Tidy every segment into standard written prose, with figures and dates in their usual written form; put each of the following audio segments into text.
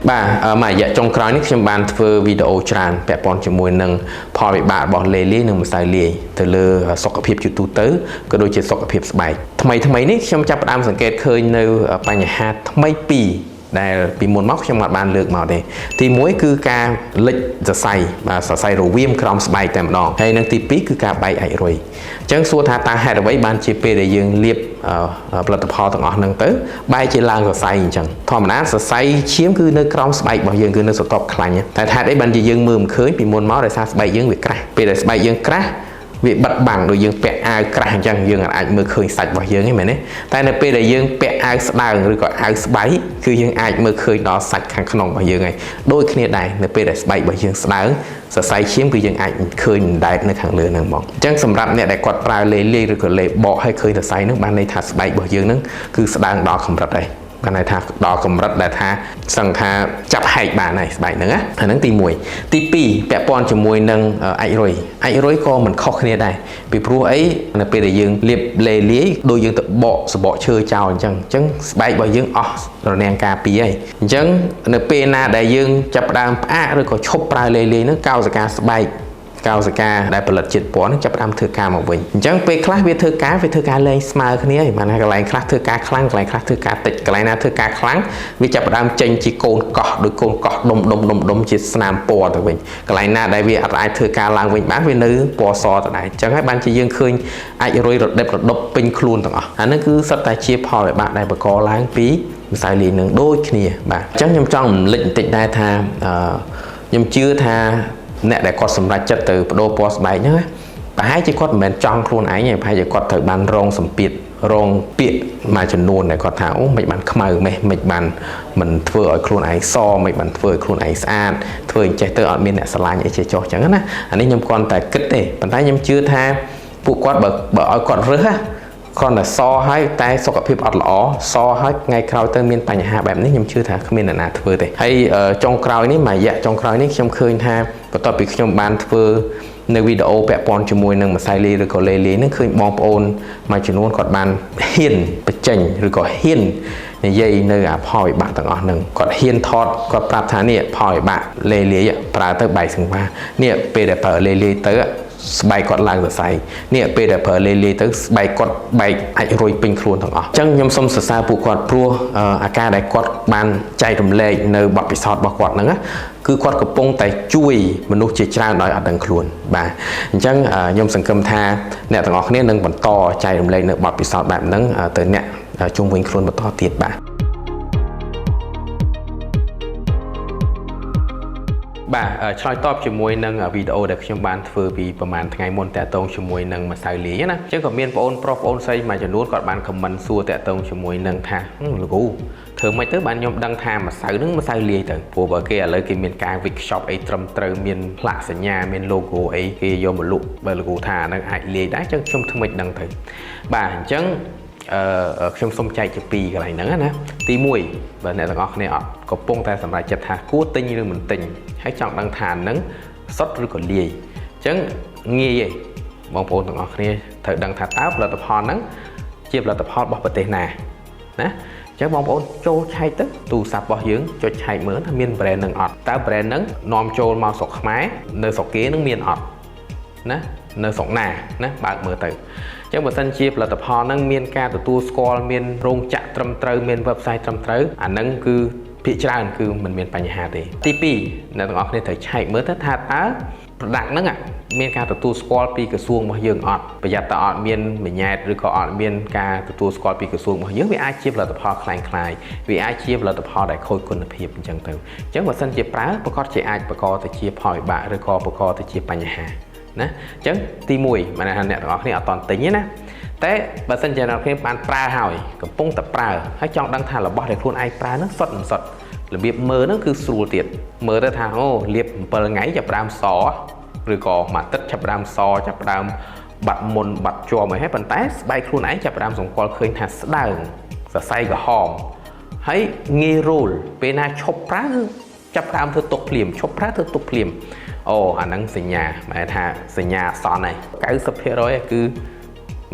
បាទមករយៈចុងក្រោយនេះខ្ញុំបានធ្វើវីដេអូច្រើនពាក់ព័ន្ធជាមួយនឹងផលវិបាករបស់លេលាយនិងម្សៅលាយទៅលើសុខភាពជាទូទៅក៏ដូចជាសុខភាពស្បែកថ្មីនេះខ្ញុំចាប់ផ្ដើមសង្កេតឃើញនៅបញ្ហាថ្មីពីរដែលពីមុនមកខ្ញុំអត់បានលើកមកទេទី1គឺការលិចសរសៃបាទសរសៃរវាមក្រោមស្បែកតែម្ដងហើយនិងទី2គឺការបែកអាចរុយអញ្ចឹងសួរថាតើហេតុអ្វីបានជាពេលដែលយើងលាបផលិតផលទាំងអស់ហ្នឹងទៅបែកជាឡើងសរសៃអញ្ចឹងធម្មតាសរសៃឈាមគឺនៅក្រោមស្បែករបស់យើងគឺនៅស្រទាប់ខ្លាញ់តែហេតុអីបានជាយើងមើលមិនឃើញពីមុនមកដោយសារស្បែកយើងវាក្រាស់ពេលដែលស្បែកយើងក្រាស់វាបិទបាំងដូចយើងពាក់អាវក្រាស់អញ្ចឹងយើងអាចមើលឃើញសាច់របស់យើងហ្នឹងមែនទេតែនៅពេលដែលយើងពាក់អាវស្ដើងឬក៏អាវស្បៃគឺយើងអាចមើលឃើញដល់សាច់ខាងក្នុងរបស់យើងហើយដូចគ្នាដែរនៅពេលដែលស្បែករបស់យើងស្ដើងសរសៃឈាមគឺយើងអាចឃើញដែកនៅខាងលើហ្នឹងមកអញ្ចឹងសម្រាប់អ្នកដែលគាត់ប្រើលេលាយឬក៏លេបកឲ្យឃើញសរសៃហ្នឹងបានន័យថាស្បែករបស់យើងហ្នឹងគឺស្ដើងដល់កម្រិតហើយបានន័យថាដល់កម្រិតដែលថាសឹងថាចាប់ហែកបានហើយស្បែកហ្នឹងណាអាហ្នឹងទី1ទី2ពាក់ព័ន្ធជាមួយនឹងអាចរុយក៏មិនខុសគ្នាដែរពីព្រោះអីនៅពេលដែលយើងលាបលេលាយដូចយើងទៅបកសបកឈើចោលអញ្ចឹងស្បែករបស់យើងអស់រនាំងការពារហើយអញ្ចឹងនៅពេលណាដែលយើងចាប់ផ្ដើមផ្អាកឬក៏ឈប់ប្រើលេលាយហ្នឹងកោសិកាស្បែកកោសិកាដែលផលិតជាតិពណ៌នឹងចាប់ផ្ដើមធ្វើការមកវិញអញ្ចឹងពេលខ្លះវាធ្វើការលែងស្មើគ្នាហើយបានថាកន្លែងខ្លះធ្វើការខ្លាំងកន្លែងខ្លះធ្វើការតិចកន្លែងណាធ្វើការខ្លាំងវាចាប់ផ្ដើមចេញជាកូនកោះដូចកូនកោះដុំជាស្នាមពណ៌ទៅវិញកន្លែងណាដែលវាអាចធ្វើការឡើងវិញបានវានៅពណ៌សទៅដែរអញ្ចឹងហើយបានជាយើងឃើញអាចរុយរដិបរដប់ពេញខ្លួនទាំងអស់អានេះគឺសុទ្ធតែជាផលវិបាកដែលបង្កឡើងពីម្សៅលាយនឹងដូចគ្នាបាទអញ្ចឹងខ្ញុំចង់រំលឹកបន្តិចដែរថាខ្ញុំជឿថាអ្នកដែលគាត់សម្រេចចិត្តទៅបដូរពណ៌ស្បែកហ្នឹងប្រហែលជាគាត់មិនមែនចង់ខ្លួនឯងទេប្រហែលជាគាត់ត្រូវបានរងសម្ពាធរងពាក្យមួយចំនួនដែលគាត់ថាអូមិនបានខ្មៅមិនបានមិនធ្វើឲ្យខ្លួនឯងសមិនបានធ្វើឲ្យខ្លួនឯងស្អាតធ្វើអញ្ចេះទៅអត់មានអ្នកស្រឡាញ់អីចេះចោះអញ្ចឹងណាអានេះខ្ញុំគ្រាន់តែគិតទេប៉ុន្តែខ្ញុំជឿថាពួកគាត់បើឲ្យគាត់រើសគ្រាន់តែសហើយតែសុខភាពអត់ល្អសហើយថ្ងៃក្រោយទៅមានបញ្ហាបែបនេះខ្ញុំជឿថាគ្មានអ្នកណាធ្វើទេហើយចុងក្រោយនេះមួយរយៈចុងក្រោយនេះខ្ញុំឃើញថាបន្ទាប់ពីខ្ញុំបានធ្វើនៅវីដេអូពាក់ព័ន្ធជាមួយនឹងម្សៅលាយឬក៏លេលាយនឹងឃើញបងប្អូនមួយចំនួនគាត់បានហ៊ានបញ្ចេញឬក៏ហ៊ាននិយាយនៅផលវិបាកទាំងអស់ហ្នឹងគាត់ហ៊ានថតគាត់ប្រាប់ថានេះផលវិបាកលេលាយប្រើទៅបែកសង្វានេះពេលដែលប្រើលេលាយទៅស្បែកគាត់ឡើងសរសៃនេះពេលដែលប្រើលេលាយទៅស្បែកគាត់បែកអាចរុយពេញខ្លួនទាំងអស់អញ្ចឹងខ្ញុំសូមសរសើរពួកគាត់ព្រោះអាការដែលគាត់បានចែករំលែកនៅបទពិសោធន៍របស់គាត់ហ្នឹងគឺគាត់កំពុងតែជួយមនុស្សជាច្រើនដោយអត់ដឹងខ្លួនបាទអញ្ចឹងខ្ញុំសង្ឃឹមថាអ្នកទាំងអស់គ្នានឹងបន្តចែករំលែកនៅបទពិសោធន៍បែបហ្នឹងទៅអ្នកជុំវិញខ្លួនបន្តទៀតបាទឆ្លើយតបជាមួយនឹងវីដេអូដែលខ្ញុំបានធ្វើពីប្រហែលថ្ងៃមុនតាក់ទងជាមួយនឹងម្សៅលាយណាអញ្ចឹងក៏មានបងប្រុសបងស្រីមួយចំនួនគាត់បានខមមិនសួរតាក់ទងជាមួយនឹងថាលោកគ្រូធ្វើម៉េចទៅបានខ្ញុំដឹងថាម្សៅហ្នឹងម្សៅលាយទៅព្រោះបើគេឥឡូវគេមានការវិកខ្ចប់អីត្រឹមត្រូវមានផ្លាកសញ្ញាមាន logo អីគេយកមកលក់បើលោកគ្រូថាហ្នឹងអាចលាយដែរអញ្ចឹងខ្ញុំធ្វើម៉េចដឹងទៅបាទអញ្ចឹងខ្ញុំសូមចែកជាពីរកន្លែងហ្នឹងណាទី1បើអ្នកទាំងអស់គ្នាអត់កំពុងតែសម្រេចចិត្តថាគួរទិញឬមិនទិញហើយចង់ដឹងថាហ្នឹងសុទ្ធឬក៏លាយអញ្ចឹងងាយឯងបងប្អូនទាំងអស់គ្នាត្រូវដឹងថាតើផលិតផលហ្នឹងជាផលិតផលរបស់ប្រទេសណាណាអញ្ចឹងបងប្អូនចូលឆែកទៅទូរស័ព្ទរបស់យើងចុចឆែកមើលថាមាន brand ហ្នឹងអត់តើ brand ហ្នឹងនាំចូលមកស្រុកខ្មែរនៅស្រុកគេហ្នឹងមានអត់ណានៅស្រុកណាបើកមើលទៅអញ្ចឹងបើសិនជាផលិតផលហ្នឹងមានការទទួលស្គាល់មានរោងចក្រត្រឹមត្រូវមាន website ត្រឹមត្រូវអាហ្នឹងគឺភាគច្រើនគឺមិនមានបញ្ហាទេទី2អ្នកទាំងអស់គ្នាត្រូវឆែកមើលទៅថាតើ product ហ្នឹងមានការទទួលស្គាល់ពីក្រសួងរបស់យើងអត់ប្រយ័ត្នតើអត់មានមញ្ញែតឬក៏អត់មានការទទួលស្គាល់ពីក្រសួងរបស់យើងវាអាចជាផលិតផលคล้ายវាអាចជាផលិតផលដែលខូចគុណភាពអញ្ចឹងទៅអញ្ចឹងបើសិនជាប្រើប្រកាសជាអាចបង្កទៅជាផលវិបាកឬក៏បង្កទៅជាបញ្ហាណាអញ្ចឹងទី1មានន័យថាអ្នកទាំងអស់គ្នាអត់តន់ទិញទេណាតែបើសិនជាអ្នកគ្នាបានប្រើហើយកំពុងតែប្រើហើយចង់ដឹងថារបស់ដែលខ្លួនឯងប្រើហ្នឹងសុទ្ធមិនសុទ្ធរបៀបមើលហ្នឹងគឺស្រួលទៀតមើលទៅថាអូលាប7ថ្ងៃចាប់ផ្ដើមសឬក៏មួយអាទិត្យចាប់ផ្ដើមសចាប់ផ្ដើមបាត់មុនបាត់ជាប់ហើយប៉ុន្តែស្បែកខ្លួនឯងចាប់ផ្ដើមសម្គាល់ឃើញថាស្ដើងសរសៃក្រហមហើយងាយរោលពេលណាឈប់ប្រើគឺចាប់ផ្ដើមធ្វើទុកភ្លាមឈប់ប្រើធ្វើទុកភ្លាមអូអាហ្នឹងសញ្ញាហមายថាសញ្ញាអសន្នហើយ 90% គឺ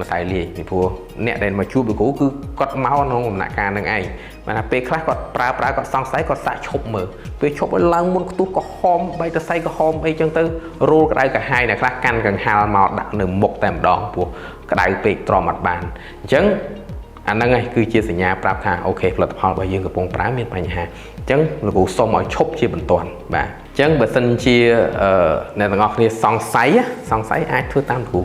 ម្សៅលាយពីព្រោះអ្នកដែលមកជួបលោកគ្រូគឺគាត់មកក្នុងដំណាក់កាលនឹងឯងបានថាពេលខ្លះគាត់ប្រើគាត់សង្ស័យគាត់សាក់ឈប់មើលពេលឈប់ឲ្យឡើងមុនខ្ទុះក៏ហមបីទៅសៃក៏ហមអីចឹងទៅរោលក្តៅកាហាយអ្នកខ្លះកាន់កង្ហាលមកដាក់នៅមុខតែម្ដងព្រោះក្តៅពេកទ្រាំអត់បានអញ្ចឹងអាហ្នឹងឯងគឺជាសញ្ញាប្រាប់ថាអូខេផលិតផលរបស់យើងកំពុងប្រើមានបញ្ហាអញ្ចឹងលោកគ្រូសូមឲ្យឈប់ជាបន្ទាន់បាទអញ្ចឹងបើសិនជាអ្នកទាំងអស់គ្នាសង្ស័យអាចធ្វើតាមលោកគ្រូ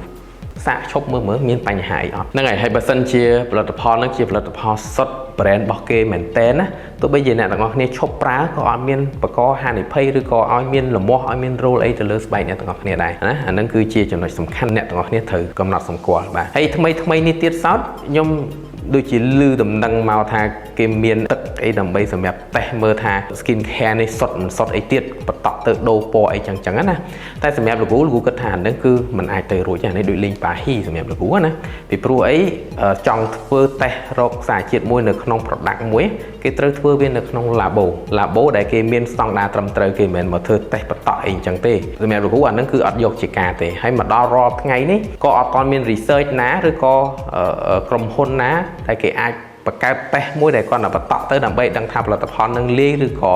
សាកឈប់មើលមានបញ្ហាអីអត់ហ្នឹងហើយហើយបើសិនជាផលិតផលហ្នឹងជាផលិតផលសុទ្ធ brand របស់គេមែនតើណាទោះបីជាអ្នកទាំងអស់គ្នាឈប់ប្រើក៏អត់មានបកហានិភ័យឬក៏ឲ្យមានលមាស់ឲ្យមានរោលអីទៅលើស្បែកអ្នកទាំងអស់គ្នាដែរណាអាហ្នឹងគឺជាចំណុចសំខាន់អ្នកទាំងអស់គ្នាត្រូវកំណត់សម្គាល់បាទហើយថ្មីនេះទៀតសោតខ្ញុំដូចជាលឺដំណឹងមកថាគេមានទឹកអីដើម្បីសម្រាប់តេស្តមើលថា skin care នេះសុទ្ធមិនសុទ្ធអីទៀតបន្តទៅដូរពណ៌អីចឹងណាតែសម្រាប់លោកគ្រូគិតថាអានេះគឺมันអាចទៅរួចហ្នឹងដូចលេងប៉ាហ៊ីសម្រាប់លោកគ្រូណាពីព្រោះអីចង់ធ្វើតេស្តរកសារជាតិមួយនៅក្នុង product មួយគេត្រូវធ្វើវានៅក្នុង labo ដែលគេមានស្តង់ដារត្រឹមត្រូវគេមិនមែនមកធ្វើតេស្តបន្តអីចឹងទេសម្រាប់លោកគ្រូអានេះគឺអត់យកជាការទេហើយមកដល់រាល់ថ្ងៃនេះក៏អត់ទាន់មាន research ណាឬក៏ក្រុមហ៊ុនណាតែគេអាចបង្កើតតេស្តមួយដែលគាត់បន្តទៅដើម្បីដឹងថាផលិតផលនឹងលាយឬក៏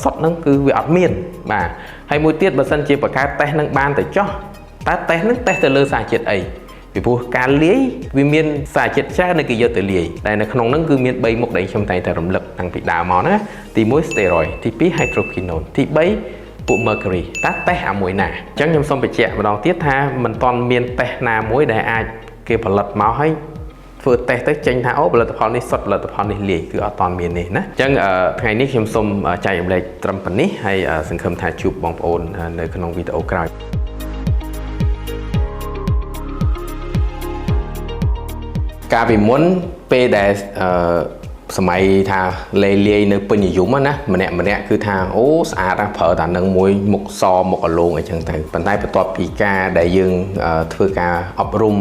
សុទ្ធនឹងគឺវាអត់មានបាទហើយមួយទៀតបើសិនជាបង្កើតតេស្តនឹងបានទៅចោះតើតេស្តនឹងតេស្តទៅលើសារជាតិអីពីព្រោះការលាយវាមានសារជាតិច្រើនដែលគេយកទៅលាយតែនៅក្នុងហ្នឹងគឺមាន3មុខដែលខ្ញុំតែងតែរំលឹកតាំងពីដើមមកណាទី1 steroid ទី2 hydroquinone ទី3ពួក mercury តើតេស្តអាមួយណាអញ្ចឹងខ្ញុំសូមបញ្ជាក់ម្ដងទៀតថាមិនទាន់មានតេស្តណាមួយដែលអាចគេផលិតមកឲ្យធ្វើតេស្តទៅចេញថាអូផលិតផលនេះសុទ្ធផលិតផលនេះលាយគឺអត់ទាន់មាននេះណាអញ្ចឹងថ្ងៃនេះខ្ញុំសូមចែករំលែកត្រឹមប៉ុណ្នេះហើយសង្ឃឹមថាជួបបងប្អូននៅក្នុងវីដេអូក្រោយកាលពីមុនពេលដែលសម័យថាលាយនៅពេញនិយមណាម្នាក់គឺថាអូស្អាតណាស់ប្រើតែនឹងមួយមុខសមុខអលងអីចឹងទៅប៉ុន្តែបន្ទាប់ពីការដែលយើងធ្វើការអប់រំ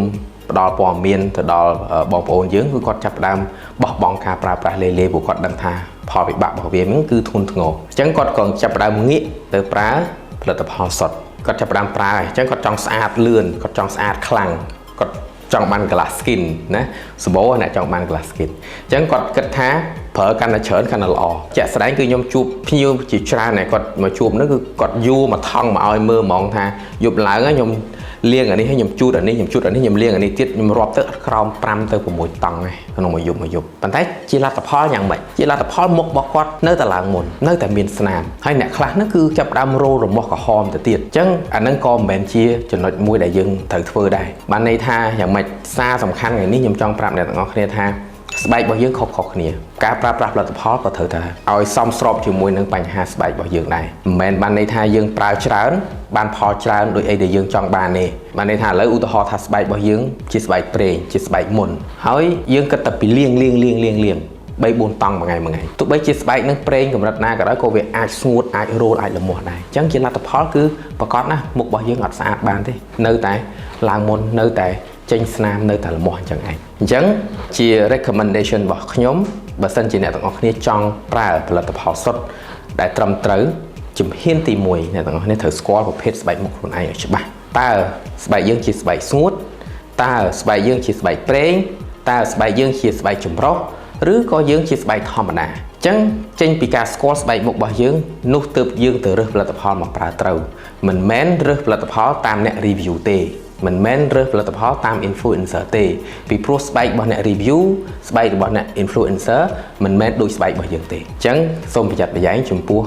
ផ្ដល់ព័ត៌មានទៅដល់បងប្អូនយើងគឺគាត់ចាប់ផ្ដើមបោះបង់ការប្រើប្រាស់លេព្រោះគាត់ដឹងថាផលវិបាករបស់វាហ្នឹងគឺធ្ងន់ធ្ងរអញ្ចឹងគាត់ក៏ចាប់ផ្ដើមងាកទៅប្រើផលិតផលសុទ្ធគាត់ចាប់ផ្ដើមប្រើអញ្ចឹងគាត់ចង់ស្អាតលឿនគាត់ចង់ស្អាតខ្លាំងគាត់ចង់បាន glass skin ណាសម្បូរអ្នកចង់បាន glass skin អញ្ចឹងគាត់គិតថាប្រើកាន់តែច្រើនកាន់តែល្អជាក់ស្ដែងគឺខ្ញុំជួបភ្ញៀវជាច្រើនដែលគាត់មកជួបនោះគឺគាត់យួរមកថង់មកឲ្យមើលហ្មងថាយប់ឡើងខ្ញុំលាងអានេះហើយខ្ញុំជូតអានេះខ្ញុំលាងអានេះទៀតខ្ញុំរាប់ទៅអត់ក្រោម5ទៅ6តង់ឯងក្នុងមួយយប់ប៉ុន្តែជាលទ្ធផលយ៉ាងម៉េចជាលទ្ធផលមុខរបស់គាត់នៅតែឡើងមុននៅតែមានស្នាមហើយអ្នកខ្លះហ្នឹងគឺចាប់ដើមរោលរមាស់ក្រហមទៅទៀតអញ្ចឹងអាហ្នឹងក៏មិនមែនជាចំណុចមួយដែលយើងត្រូវធ្វើដែរបានន័យថាយ៉ាងម៉េចសារសំខាន់ថ្ងៃនេះខ្ញុំចង់ប្រាប់អ្នកទាំងអស់គ្នាថាស្បែករបស់យើងខុសៗគ្នាការប្រើប្រាស់ផលិតផលក៏ត្រូវតែឲ្យសមស្របជាមួយនឹងបញ្ហាស្បែករបស់យើងដែរមិនមែនបានន័យថាយើងប្រើច្រើនបានផលច្រើនដោយអីដែលយើងចង់បានទេបានន័យថាឥឡូវឧទាហរណ៍ថាស្បែករបស់យើងជាស្បែកប្រេងជាស្បែកមុនហើយយើងគិតតែពីលាង 3-4 តង់មួយថ្ងៃទោះបីជាស្បែកនឹងប្រេងកម្រិតណាក៏ដោយក៏វាអាចស្ងួតអាចរោលអាចលមាស់ដែរអញ្ចឹងជាលទ្ធផលគឺប្រកបណាមុខរបស់យើងអត់ស្អាតបានទេនៅតែឡើងមុននៅតែចេញស្នាមនៅតែលមាស់អញ្ចឹងឯងអញ្ចឹងជា recommendation របស់ខ្ញុំបើសិនជាអ្នកទាំងអស់គ្នាចង់ប្រើផលិតផលសុទ្ធដែលត្រឹមត្រូវជំហានទី1អ្នកទាំងអស់គ្នាត្រូវស្គាល់ប្រភេទស្បែកមុខខ្លួនឯងឲ្យច្បាស់តើស្បែកយើងជាស្បែកស្ងួតតើស្បែកយើងជាស្បែកប្រេងតើស្បែកយើងជាស្បែកចម្រុះឬក៏យើងជាស្បែកធម្មតាអញ្ចឹងចេញពីការស្គាល់ស្បែកមុខរបស់យើងនោះទើបយើងទៅរើសផលិតផលមកប្រើត្រូវមិនមែនរើសផលិតផលតាមអ្នក review ទេមិនមែនរើសផលិតផលតាម influencer ទេពីព្រោះស្បែករបស់អ្នក review ស្បែករបស់អ្នក influencer មិនមែនដូចស្បែករបស់យើងទេអញ្ចឹងសូមប្រយ័ត្នប្រយែងចំពោះ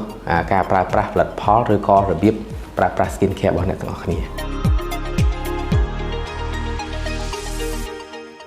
ការប្រើប្រាស់ផលិតផលឬក៏របៀបប្រើប្រាស់ skin care របស់អ្នកទាំងអស់គ្នា